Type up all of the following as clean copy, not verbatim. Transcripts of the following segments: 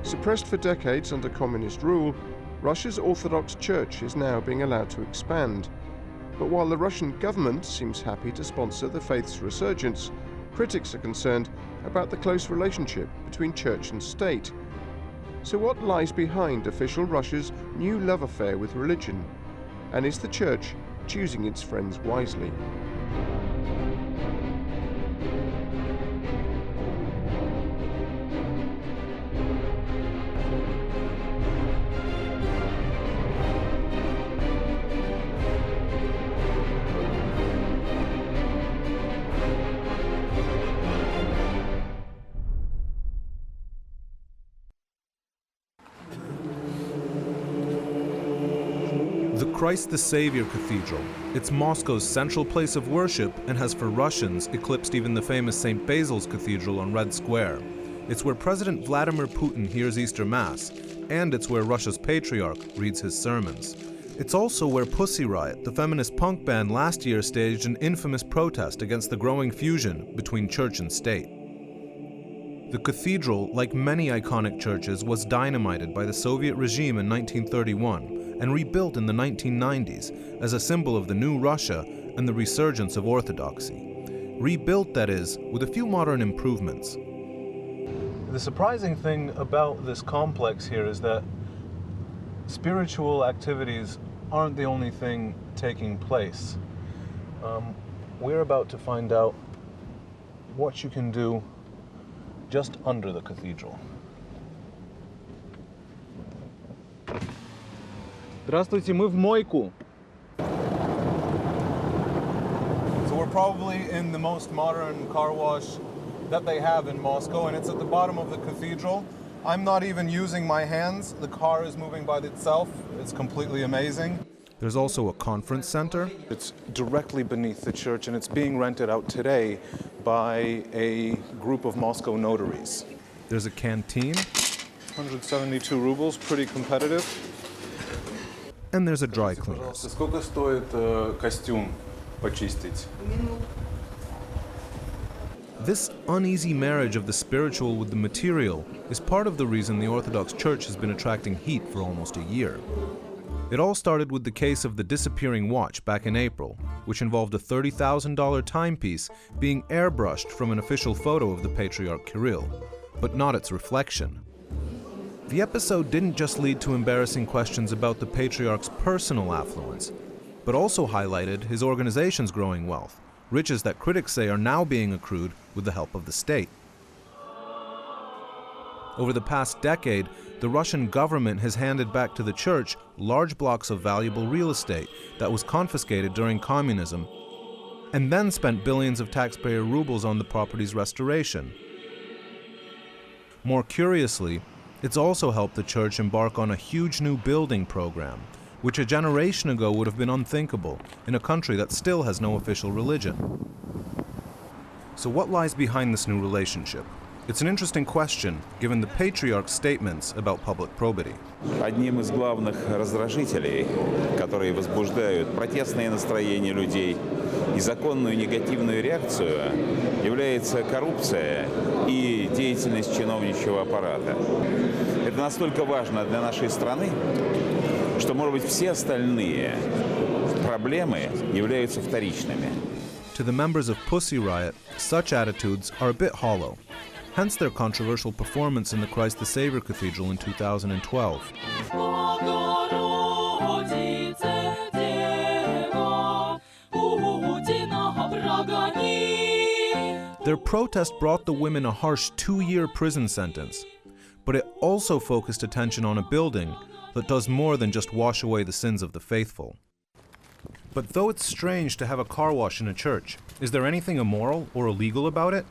Suppressed for decades under communist rule, Russia's Orthodox Church is now being allowed to expand. But while the Russian government seems happy to sponsor the faith's resurgence, critics are concerned about the close relationship between church and state. So what lies behind official Russia's new love affair with religion? And is the church choosing its friends wisely? Christ the Savior Cathedral. It's Moscow's central place of worship and has for Russians eclipsed even the famous St. Basil's Cathedral on Red Square. It's where President Vladimir Putin hears Easter Mass, and it's where Russia's patriarch reads his sermons. It's also where Pussy Riot, the feminist punk band, last year staged an infamous protest against the growing fusion between church and state. The cathedral, like many iconic churches, was dynamited by the Soviet regime in 1931 and rebuilt in the 1990s as a symbol of the new Russia and the resurgence of orthodoxy. Rebuilt, that is, with a few modern improvements. The surprising thing about this complex here is that spiritual activities aren't the only thing taking place. We're about to find out what you can do just under the cathedral. Здравствуйте, мы в мойку. So we're probably in the most modern car wash that they have in Moscow, and it's at the bottom of the cathedral. I'm not even using my hands. The car is moving by itself. It's completely amazing. There's also a conference center. It's directly beneath the church, and it's being rented out today by a group of Moscow notaries. There's a canteen. 172 rubles, pretty competitive. And there's a dry cleaners. Сколько стоит костюм почистить? This uneasy marriage of the spiritual with the material is part of the reason the Orthodox Church has been attracting heat for almost a year. It all started with the case of the disappearing watch back in April, which involved a $30,000 timepiece being airbrushed from an official photo of the Patriarch Kirill, but not its reflection. The episode didn't just lead to embarrassing questions about the Patriarch's personal affluence, but also highlighted his organization's growing wealth, riches that critics say are now being accrued with the help of the state. Over the past decade, the Russian government has handed back to the church large blocks of valuable real estate that was confiscated during communism, and then spent billions of taxpayer rubles on the property's restoration. More curiously, it's also helped the church embark on a huge new building program, which a generation ago would have been unthinkable in a country that still has no official religion. So what lies behind this new relationship? It's an interesting question, given the Patriarch's statements about public probity. Одним из главных раздражителей, которые возбуждают протестные настроения людей и законную негативную реакцию, является коррупция и деятельность чиновничьего аппарата. Это настолько важно для нашей страны, что, может быть, все остальные проблемы являются вторичными. To the members of Pussy Riot, such attitudes are a bit hollow. Hence their controversial performance in the Christ the Savior Cathedral in 2012. Their protest brought the women a harsh 2-year prison sentence, but it also focused attention on a building that does more than just wash away the sins of the faithful. But though it's strange to have a car wash in a church, is there anything immoral or illegal about it?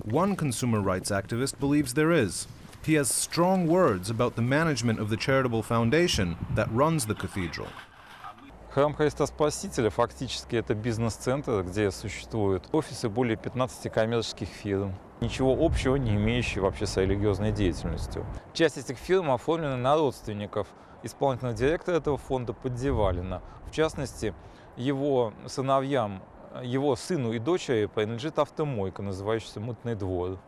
One consumer rights activist believes there is. He has strong words about the management of the charitable foundation that runs the cathedral. Храм Христа Спасителя фактически это бизнес-центр, где существуют офисы более 15 коммерческих фирм, ничего общего не имеющие вообще с религиозной деятельностью. Часть этих фирм оформлена на родственников исполнительного директора этого фонда Поддевалина. В частности, его сыновьям, его сыну и дочери принадлежит автомойка, называющаяся «Мытный двор».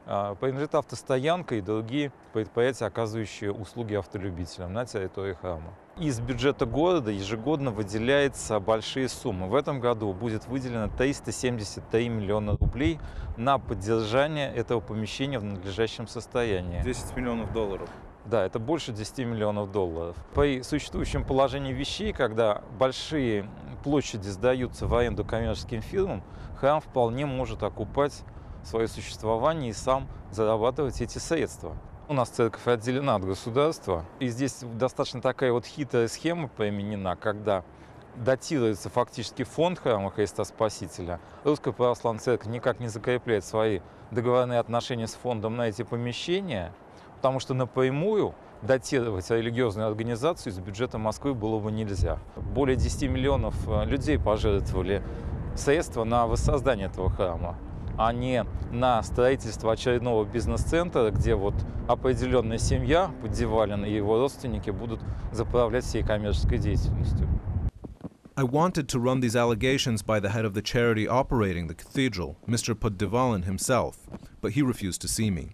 принадлежит автостоянка и другие предприятия, оказывающие услуги автолюбителям на территории храма. Из бюджета города ежегодно выделяются большие суммы. В этом году будет выделено 373 миллиона рублей на поддержание этого помещения в надлежащем состоянии. 10 миллионов долларов. Да, это больше 10 миллионов долларов. При существующем положении вещей, когда большие площади сдаются в аренду коммерческим фирмам, храм вполне может окупать свое существование и сам зарабатывать эти средства. У нас церковь отделена от государства, и здесь достаточно такая вот хитрая схема применена, когда датируется фактически фонд храма Христа Спасителя. Русская православная церковь никак не закрепляет свои договорные отношения с фондом на эти помещения, потому что напрямую датировать религиозную организацию из бюджета Москвы было бы нельзя. Более 10 миллионов людей пожертвовали средства на воссоздание этого храма, а не на строительство очередного бизнес-центра, где вот определенная семья, Поддевалин и его родственники, будут заправлять всей коммерческой деятельностью. I wanted to run these allegations by the head of the charity operating the cathedral, Mr. Poddevalin himself, but he refused to see me.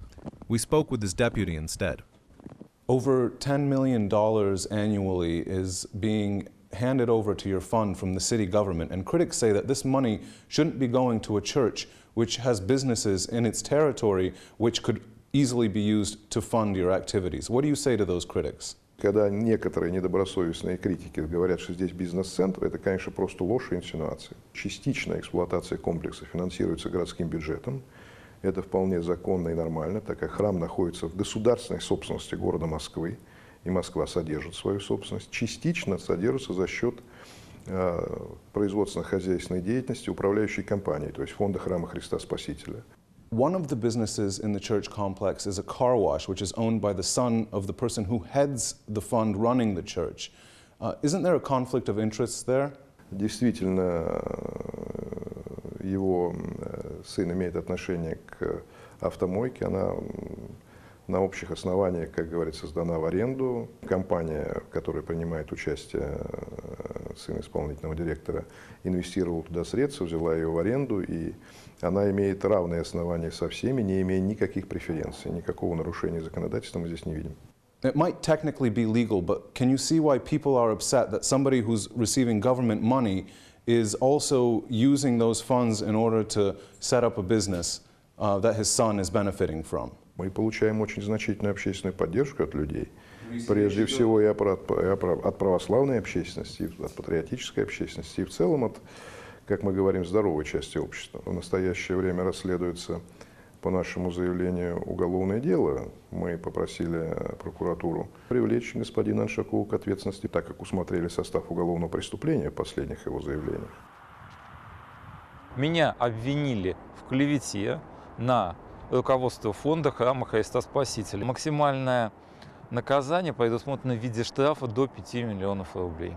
We spoke with his deputy instead. Over $10 million annually is being handed over to your fund from the city government, and critics say that this money shouldn't be going to a church which has businesses in its territory which could easily be used to fund your activities. What do you say to those critics? Когда некоторые недобросовестные критики говорят, что здесь бизнес-центр, это, конечно, просто ложь и инсинуация. Частичная эксплуатация комплекса финансируется городским бюджетом. Это вполне законно и нормально, так как храм находится в государственной собственности города Москвы, и Москва содержит свою собственность. Частично содержится за счет производственно-хозяйственной деятельности управляющей компании, то есть фонда храма Христа Спасителя. One of the businesses in the church complex is a car wash, which is owned by the son of the person who heads the fund running the church. Isn't there a conflict of interests there? Действительно, его сын имеет отношение к автомойке. Она на общих основаниях, как говорится, сдана в аренду. Компания, в которой принимает участие сын исполнительного директора, инвестировала туда средства, взяла ее в аренду, и она имеет равные основания со всеми, не имея никаких преференций, никакого нарушения законодательства мы здесь не видим. It might technically be legal, but can you see why people are upset that somebody who's receiving government money is also using those funds in order to set up a business that his son is benefiting from? Мы получаем очень значительную общественную поддержку от людей. Прежде всего и от православной общественности, и от патриотической общественности, и в целом от, как мы говорим, здоровой части общества. В настоящее время расследуется по нашему заявлению уголовное дело. Мы попросили прокуратуру привлечь господина Аншакова к ответственности, так как усмотрели состав уголовного преступления в последних его заявлениях. Меня обвинили в клевете на руководство фонда храма Христа Спасителя. Максимальное наказание предусмотрено в виде штрафа до 5 миллионов рублей.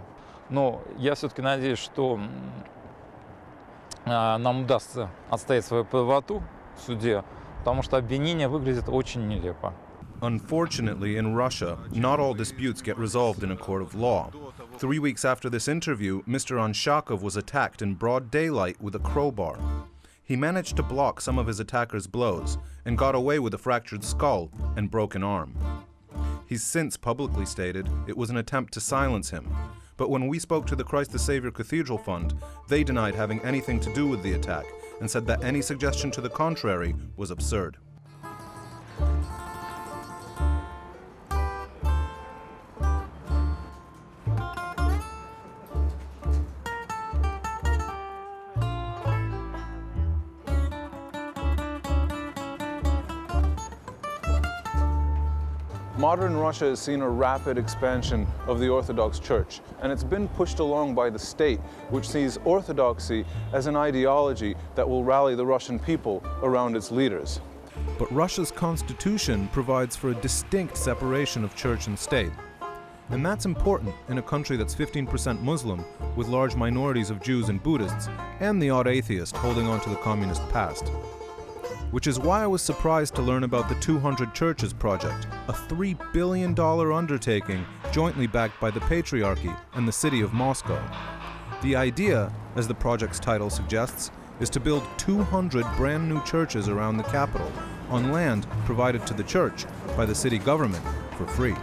Но я все-таки надеюсь, что нам удастся отстоять свою правоту в суде, потому что обвинение выглядит очень нелепо. Unfortunately, in Russia, not all disputes get resolved in a court of law. 3 weeks after this interview, Mr. Anshakov was attacked in broad daylight with a crowbar. He managed to block some of his attackers' blows and got away with a fractured skull and broken arm. He's since publicly stated it was an attempt to silence him, but when we spoke to the Christ the Savior Cathedral Fund, they denied having anything to do with the attack and said that any suggestion to the contrary was absurd. Modern Russia has seen a rapid expansion of the Orthodox Church, and it's been pushed along by the state, which sees orthodoxy as an ideology that will rally the Russian people around its leaders. But Russia's constitution provides for a distinct separation of church and state. And that's important in a country that's 15% Muslim, with large minorities of Jews and Buddhists, and the odd atheist holding on to the communist past. Which is why I was surprised to learn about the 200 Churches project, a $3 billion undertaking jointly backed by the Patriarchy and the city of Moscow. The idea, as the project's title suggests, is to build 200 brand new churches around the capital, on land provided to the church by the city government for free.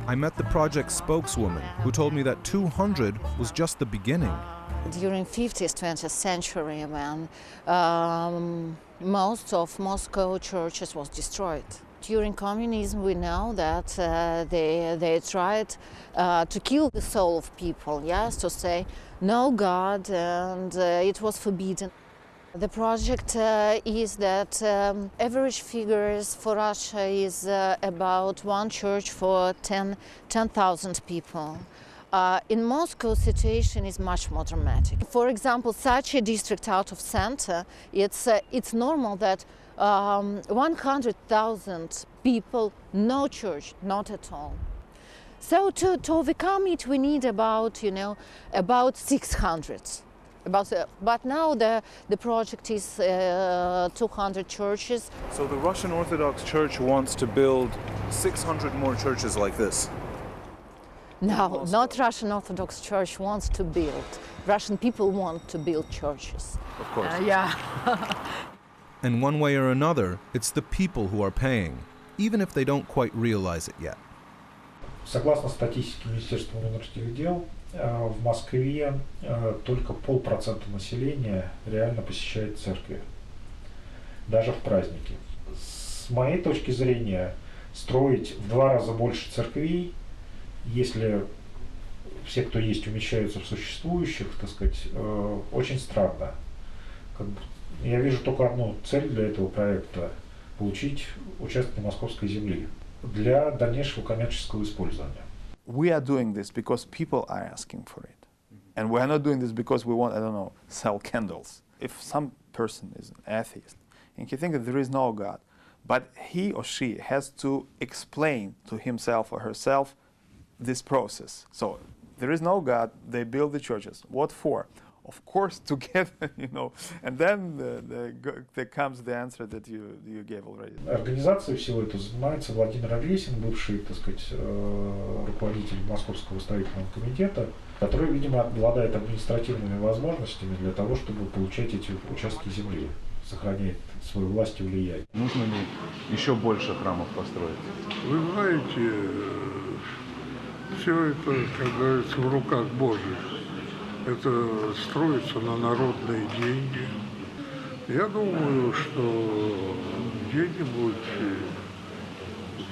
I met the project's spokeswoman, who told me that 200 was just the beginning. During 50th, 20th century, when most of Moscow churches was destroyed. During communism, we know that they tried to kill the soul of people, yes, to say no God, and it was forbidden. The project is that average figures for Russia is about one church for 10,000 people. In Moscow, situation is much more dramatic. For example, such a district out of center, it's normal that 100,000 people, no church, not at all. So to overcome it, we need about 600. But now the project is 200 churches. So the Russian Orthodox Church wants to build 600 more churches like this? No, not Russian Orthodox Church wants to build. Russian people want to build churches. Of course. Yeah. And one way or another, it's the people who are paying, even if they don't quite realize it yet. Согласно статистике Министерства внутренних дел, в Москве только 0,5% населения реально посещает церкви, даже в праздники. С моей точки зрения, строить в 2 раза больше церквей, если все, кто есть, умещаются в существующих, так сказать, очень странно. Я вижу только одну цель для этого проекта – получить участок на московской земле для дальнейшего коммерческого использования. We are doing this because people are asking for it. And we are not doing this because we want, I don't know, sell candles. If some person is an atheist and he thinks that there is no God, but he or she has to explain to himself or herself this process. So there is no God, they build the churches. What for? Of course, to get, and then there comes the answer that you gave already. Организацией всего этого занимается Владимир Олесин, бывший, так сказать, руководитель Московского строительного комитета, который, видимо, обладает административными возможностями для того, чтобы получать эти участки земли, сохраняет свою власть и влияние. Нужно ли еще больше храмов построить? Вы знаете, все это, как говорится, в руках Божьих. Это строится на народные деньги. Я думаю, что где-нибудь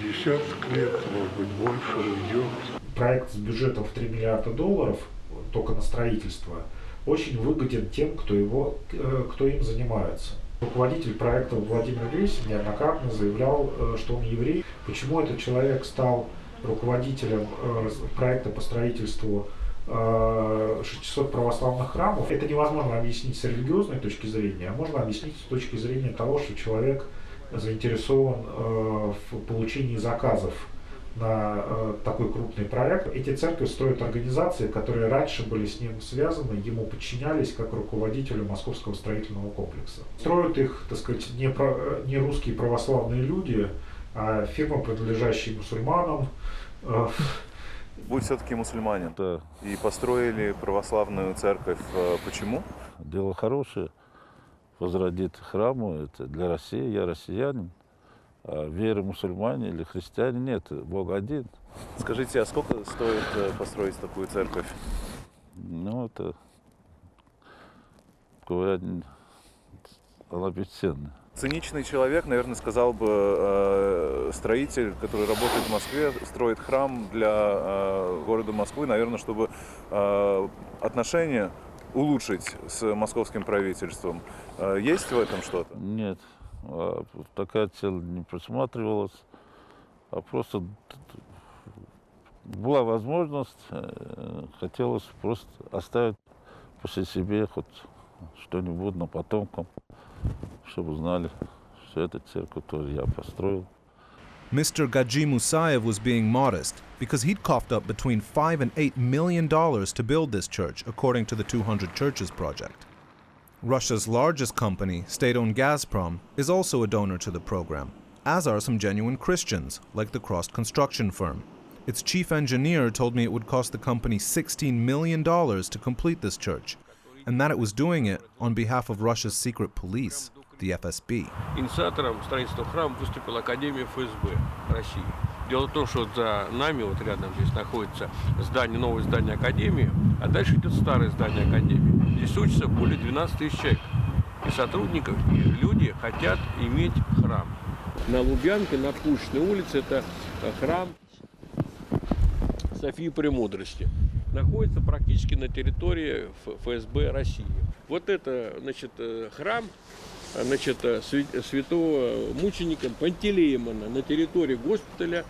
десяток лет, может быть, больше уйдет. Проект с бюджетом в $3 миллиарда только на строительство очень выгоден тем, кто им занимается. Руководитель проекта Владимир Олесин неоднократно заявлял, что он еврей. Почему этот человек стал руководителем проекта по строительству 600 православных храмов? Это невозможно объяснить с религиозной точки зрения, а можно объяснить с точки зрения того, что человек заинтересован в получении заказов на такой крупный проект. Эти церкви строят организации, которые раньше были с ним связаны, ему подчинялись как руководителю Московского строительного комплекса. Строят их, так сказать, не русские православные люди, а фирмы, принадлежащие мусульманам. Вы все-таки мусульманин, Да. И построили православную церковь. Почему? Дело хорошее. Возродить храму – это для России, я россиянин. А веры мусульмане или христиане нет, Бог один. Скажите, а сколько стоит построить такую церковь? Ну, это, говорят, она бесценна. Циничный человек, наверное, сказал бы, строитель, который работает в Москве, строит храм для города Москвы, наверное, чтобы отношения улучшить с московским правительством. Есть в этом что-то? Нет, такая цель не просматривалась, а просто была возможность, хотелось просто оставить после себя хоть что-нибудь на потомкам, чтобы знали, что эта церковь тоже я построил. Mr. Gaji Musayev was being modest because he'd coughed up between $5 and $8 million to build this church, according to the 200 Churches project. Russia's largest company, state-owned Gazprom, is also a donor to the program, as are some genuine Christians, like the Cross construction firm. Its chief engineer told me it would cost the company $16 million to complete this church, and that it was doing it on behalf of Russia's secret police. the FSB. Инициатором строительства храма выступила Академия ФСБ России. Дело в том, что за нами, вот рядом здесь находится здание, новое здание Академии, а дальше идет старое здание Академии. Здесь учатся более 12 тысяч человек. И сотрудников, и люди хотят иметь храм. На Лубянке, на Пушечной улице, это храм Софии Премудрости. Находится практически на территории ФСБ России. Вот это, значит, храм, значит, святого мученика Пантелеимона на территории госпиталя,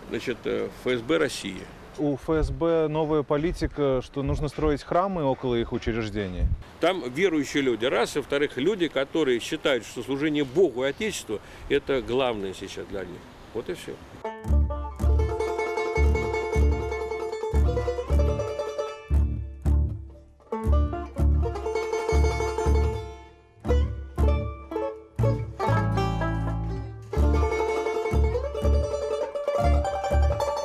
значит, ФСБ России. У ФСБ новая политика, что нужно строить храмы около их учреждений. Там верующие люди, раз, и во-вторых, люди, которые считают, что служение Богу и Отечеству – это главное сейчас для них. Вот и все.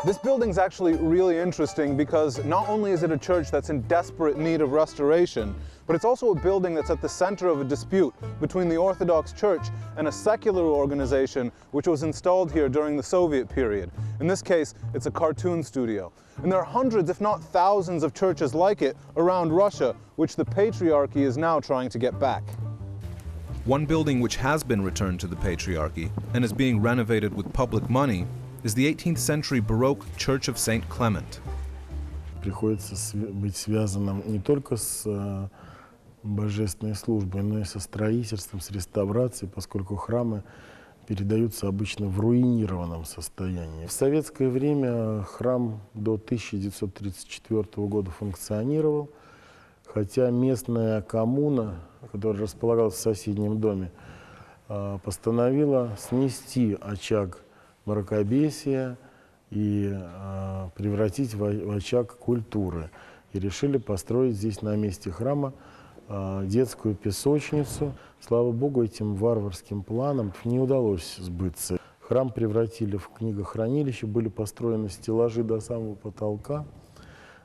This building's actually really interesting because not only is it a church that's in desperate need of restoration, but it's also a building that's at the center of a dispute between the Orthodox Church and a secular organization which was installed here during the Soviet period. In this case, it's a cartoon studio. And there are hundreds, if not thousands, of churches like it around Russia, which the Patriarchy is now trying to get back. One building which has been returned to the Patriarchy and is being renovated with public money is the 18th century Baroque Church of St. Clement. Приходится быть связанным не только с божественной службой, но и со строительством, с реставрацией, поскольку храмы передаются обычно в руинированном состоянии. В советское время храм до 1934 года функционировал, хотя местная коммуна, которая располагалась в соседнем доме, постановила снести очаг мракобесия и превратить в очаг культуры. И решили построить здесь на месте храма детскую песочницу. Слава Богу, этим варварским планам не удалось сбыться. Храм превратили в книгохранилище, были построены стеллажи до самого потолка.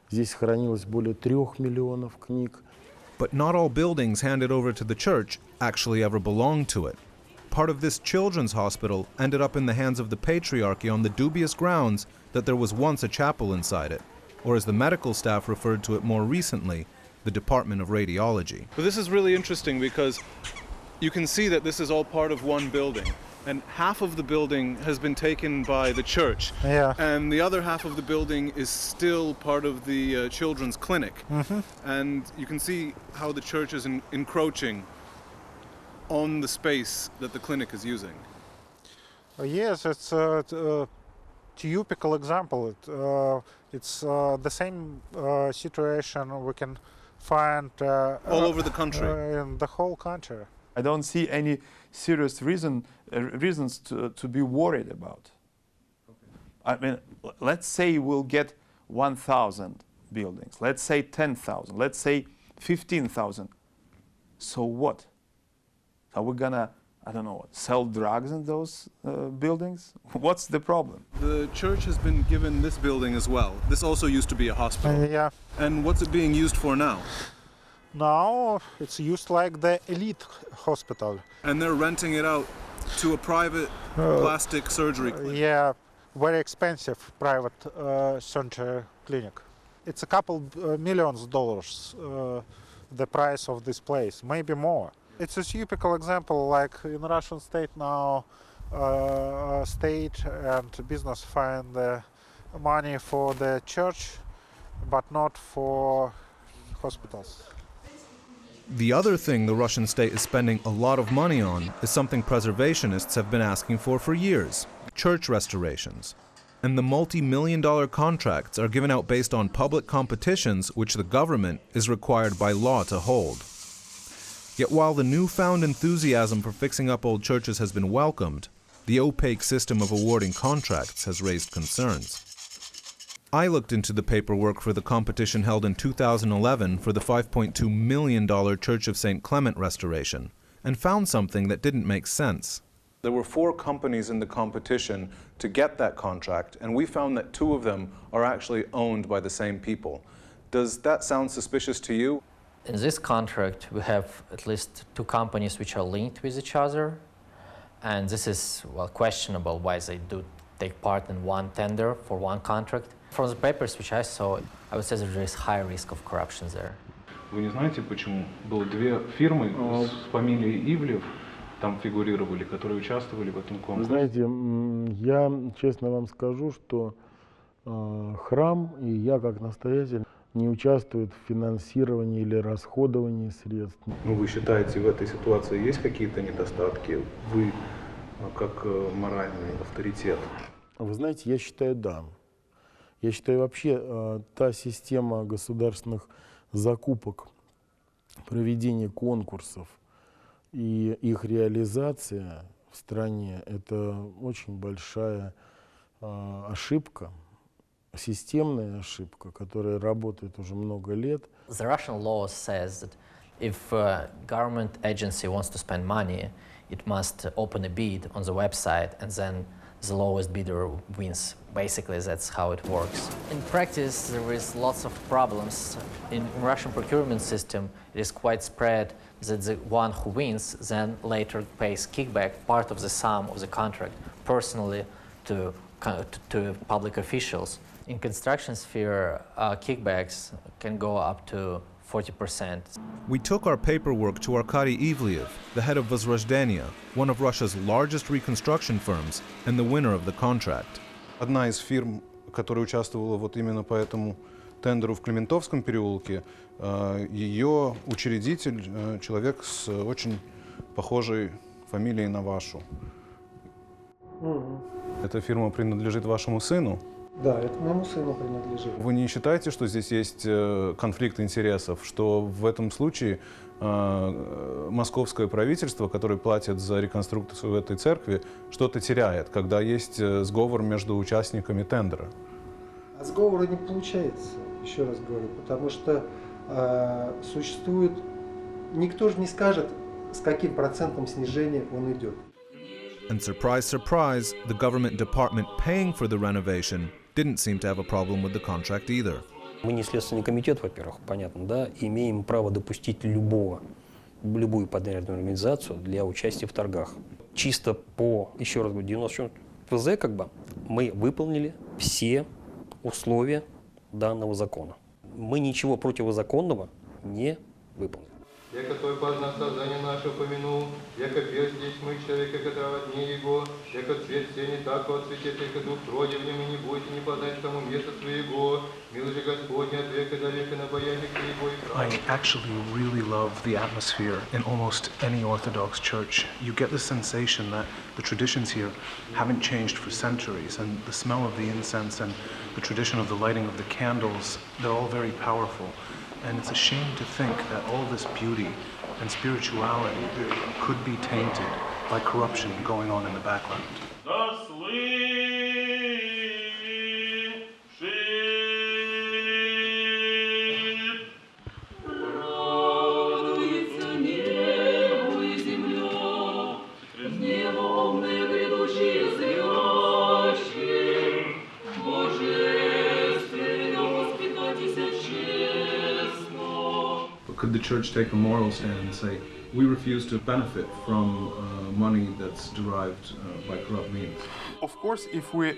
Здесь хранилось более 3 миллионов книг. But not all buildings handed over to the church actually ever belonged to it. Part of this children's hospital ended up in the hands of the Patriarchy on the dubious grounds that there was once a chapel inside it, or as the medical staff referred to it more recently, the Department of Radiology. But this is really interesting because you can see that this is all part of one building, and half of the building has been taken by the church, and the other half of the building is still part of the children's clinic. And you can see how the church is encroaching on the space that the clinic is using. Yes, it's a typical example. It's the same situation we can find all over the country. In the whole country. I don't see any serious reasons to be worried about. I mean, let's say we'll get 1,000 buildings. Let's say 10,000. Let's say 15,000. So what? Are we gonna, I don't know, sell drugs in those buildings? What's the problem? The church has been given this building as well. This also used to be a hospital. Yeah. And what's it being used for now? Now it's used like the elite hospital. And they're renting it out to a private plastic surgery clinic. Yeah, very expensive private surgery clinic. It's a couple $millions, the price of this place, maybe more. It's a typical example, like in Russian state now, state and business find the money for the church, but not for hospitals. The other thing the Russian state is spending a lot of money on is something preservationists have been asking for years: church restorations. And the multi-million-dollar contracts are given out based on public competitions which the government is required by law to hold. Yet while the newfound enthusiasm for fixing up old churches has been welcomed, the opaque system of awarding contracts has raised concerns. I looked into the paperwork for the competition held in 2011 for the $5.2 million Church of St. Clement restoration, and found something that didn't make sense. There were 4 companies in the competition to get that contract, and we found that 2 of them are actually owned by the same people. Does that sound suspicious to you? In this contract, we have at least two companies which are linked with each other, and this is, well, questionable why they do take part in one tender for one contract. From the papers which I saw, I would say that there is high risk of corruption there. Вы не знаете, почему было две фирмы с фамилией Ивлев там фигурировали, которые участвовали в этом Вы конкурсе? знаете, я честно вам скажу, что храм и я как настоятель не участвуют в финансировании или расходовании средств. Ну, вы считаете, в этой ситуации есть какие-то недостатки? Вы как моральный авторитет? Вы знаете, я считаю, да. Я считаю, вообще та система государственных закупок, проведения конкурсов и их реализация в стране — это очень большая ошибка, системная ошибка, которая работает уже много лет. The Russian law says that if a government agency wants to spend money, it must open a bid on the website and then the lowest bidder wins. Basically, that's how it works. In practice, there is lots of problems. In Russian procurement system, it is quite spread that the one who wins then later pays kickback, part of the sum of the contract, personally to public officials. In construction sphere, kickbacks can go up to 40%. We took our paperwork to Arkady Ivliev, the head of Возрождения, one of Russia's largest reconstruction firms and the winner of the contract. Одна из фирм, которая участвовала вот именно по этому тендеру в Клементовском переулке, ее учредитель — человек с очень похожей фамилией на вашу. Эта фирма принадлежит вашему сыну? Да, это моему сыну принадлежит. Вы не считаете, что здесь есть конфликт интересов, что в этом случае московское правительство, которое платит за реконструкцию этой церкви, что-то теряет, когда есть сговор между участниками тендера? А сговора не получается, еще раз говорю, потому что существует... Никто же не скажет, с каким процентом снижения он идет. And surprise, surprise, the government department paying for the renovation didn't seem to have a problem with the contract either. Мы не следственный комитет, во-первых, понятно, да, имеем право допустить любую подрядную организацию для участия в торгах. Чисто по, еще раз говорю, 90 ФЗ, мы выполнили все условия данного закона. Мы ничего противозаконного не выполнили. Яко Твой познак создание наше упомянул, яко перст есть мы человека, которого от дней Его, яко цвет сени, так от цветет, яко дух троде в нем, и не бойся, не познать тому место своего, милый же Господня от века до века на боязнь Твоего и правды. I actually really love the atmosphere in almost any Orthodox church. You get the sensation that the traditions here haven't changed for centuries, and the smell of the incense and the tradition of the lighting of the candles, they're all very powerful. And it's a shame to think that all this beauty and spirituality could be tainted by corruption going on in the background. Could the church take a moral stand and say, we refuse to benefit from money that's derived by corrupt means? Of course, if we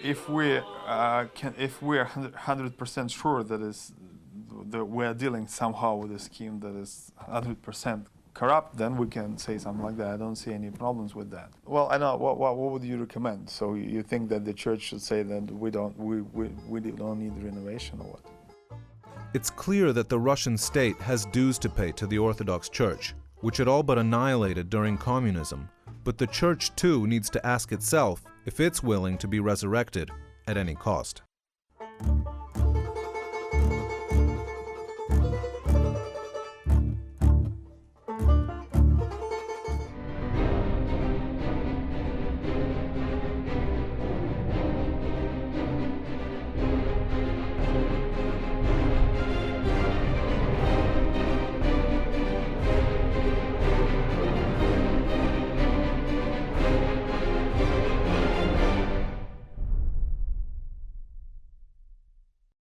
are 100% sure that we are dealing somehow with a scheme that is 100% corrupt, then we can say something like that. I don't see any problems with that. Well, I know. What would you recommend? So you think that the church should say that we don't need renovation, or what? It's clear that the Russian state has dues to pay to the Orthodox Church, which it all but annihilated during communism. But the Church, too, needs to ask itself if it's willing to be resurrected at any cost.